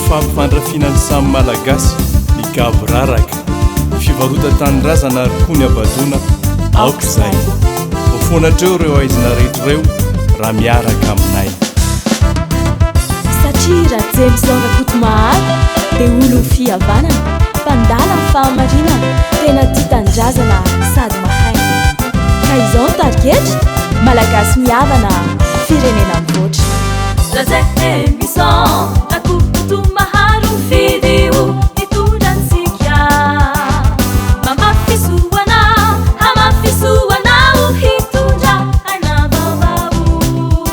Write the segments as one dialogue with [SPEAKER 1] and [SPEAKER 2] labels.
[SPEAKER 1] fampifandrafinany samy malagasy igabo raraka fivarotan-tanindrazana rikony abadona aoka izay vofoanatreo ireo aizina rehetrareo raha miaraka aminay
[SPEAKER 2] satria raha jemizona kotomahary dia olo fihavanana mpandala ny fahamarinana tena tia tandrazana sady mahaina ka izao ny tarigetra malagasy mihavana firenena mivoatra
[SPEAKER 3] Raze emison na kutumahari fidiu ituransikia mama fisuana hama fisuana uhitunda ana bababu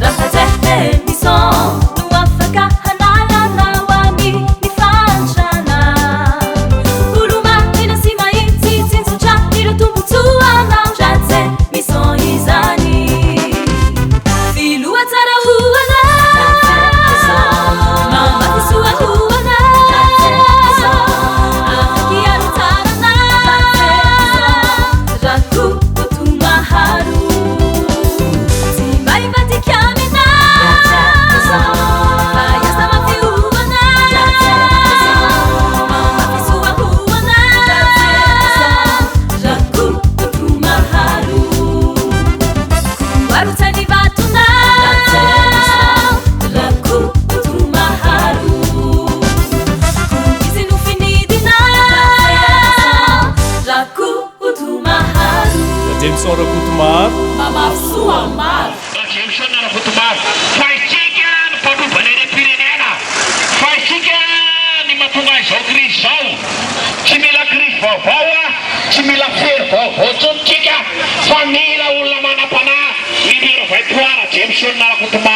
[SPEAKER 3] Raze emison nuafaka hanala na wami nifanchana Uluma inasima iti tinsucha irotumbutuana Raze mison izani Filu atara huana
[SPEAKER 1] Jameson Rakotomar
[SPEAKER 3] Mama Suamar
[SPEAKER 4] Jameson Rakotomar faitsika ny mpanovana pirenena faitsika ny mahatonga izao crise izao tsy mila crise vaovao tsy mila fery vaovao tsontsika fa mila olona manam-panahy mimira vaitoara Jameson Rakotomar